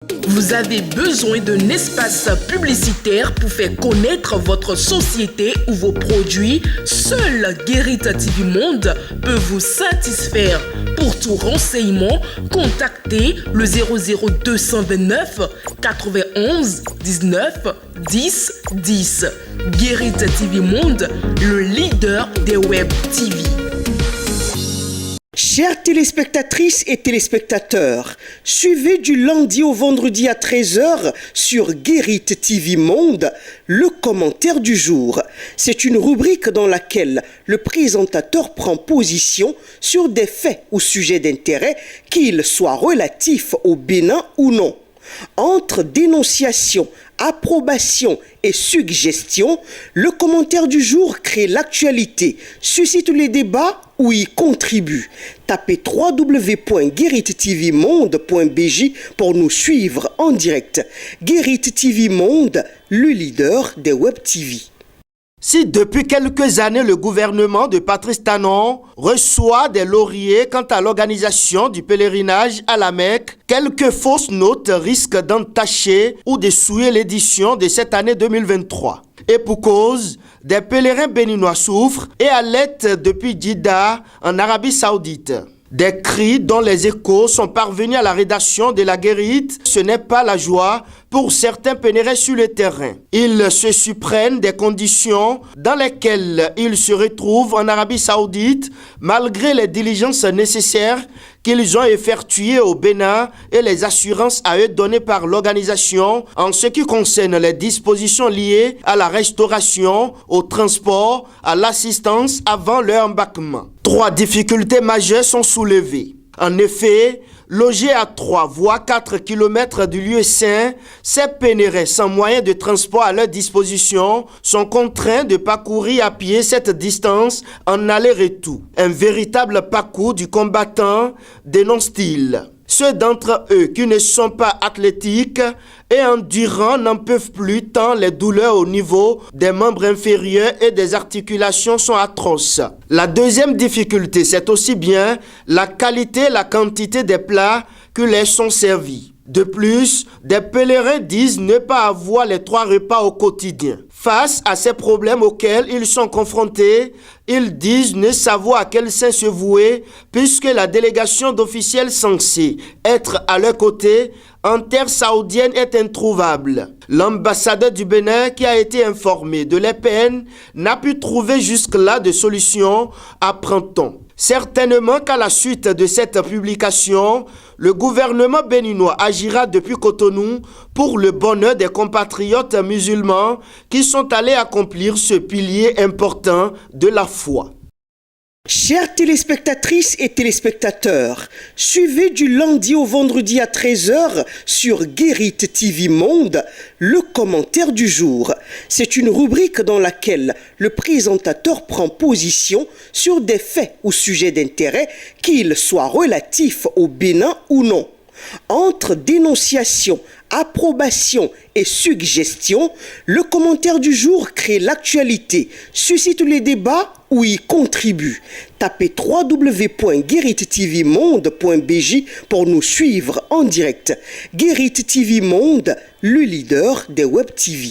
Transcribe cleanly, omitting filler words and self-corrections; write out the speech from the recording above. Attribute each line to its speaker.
Speaker 1: Vous avez besoin d'un espace publicitaire pour faire connaître votre société ou vos produits? Seul Guérit TV Monde peut vous satisfaire. Pour tout renseignement, contactez le 00229 91 19 10 10. Guérit TV Monde, le leader des web TV.
Speaker 2: Chères téléspectatrices et téléspectateurs, suivez du lundi au vendredi à 13h sur Guérit TV Monde le commentaire du jour. C'est une rubrique dans laquelle le présentateur prend position sur des faits ou sujets d'intérêt, qu'ils soient relatifs au Bénin ou non. Entre dénonciation, approbation et suggestion, le commentaire du jour crée l'actualité, suscite les débats ou y contribue. Tapez www.gueritvmonde.bj pour nous suivre en direct. Guérit TV Monde, le leader des web TV.
Speaker 3: Si depuis quelques années le gouvernement de Patrice Talon reçoit des lauriers quant à l'organisation du pèlerinage à la Mecque, quelques fausses notes risquent d'entacher ou de souiller l'édition de cette année 2023. Et pour cause, des pèlerins béninois souffrent et allaitent depuis Jeddah en Arabie Saoudite. Des cris dont les échos sont parvenus à la rédaction de la Guérite, ce n'est pas la joie pour certains pèlerins sur le terrain. Ils se surprennent des conditions dans lesquelles ils se retrouvent en Arabie Saoudite malgré les diligences nécessaires qu'ils ont effectuées au Bénin et les assurances à eux données par l'organisation en ce qui concerne les dispositions liées à la restauration, au transport, à l'assistance avant leur embarquement. 3 difficultés majeures sont soulevées. En effet, logés à 3 voire 4 km du lieu saint, ces pèlerins sans moyen de transport à leur disposition sont contraints de parcourir à pied cette distance en aller-retour. Un véritable parcours du combattant, dénonce-t-il. Ceux d'entre eux qui ne sont pas athlétiques et endurants n'en peuvent plus tant les douleurs au niveau des membres inférieurs et des articulations sont atroces. La deuxième difficulté, c'est aussi bien la qualité et la quantité des plats qui leur sont servis. De plus, des pèlerins disent ne pas avoir les 3 repas au quotidien. Face à ces problèmes auxquels ils sont confrontés, ils disent ne savoir à quel saint se vouer puisque la délégation d'officiels censés être à leur côté en terre saoudienne est introuvable. L'ambassadeur du Bénin qui a été informé de les peines n'a pu trouver jusque-là de solution, apprend-on. Certainement qu'à la suite de cette publication, le gouvernement béninois agira depuis Cotonou pour le bonheur des compatriotes musulmans qui sont allés accomplir ce pilier important de la foi.
Speaker 2: Chères téléspectatrices et téléspectateurs, suivez du lundi au vendredi à 13h sur Guérit TV Monde le commentaire du jour. C'est une rubrique dans laquelle le présentateur prend position sur des faits ou sujets d'intérêt, qu'ils soient relatifs au Bénin ou non. Entre dénonciation, approbation et suggestion, le commentaire du jour crée l'actualité, suscite les débats ou y contribue. Tapez www.gueritvmonde.bj pour nous suivre en direct. Guérit TV Monde, le leader des web TV.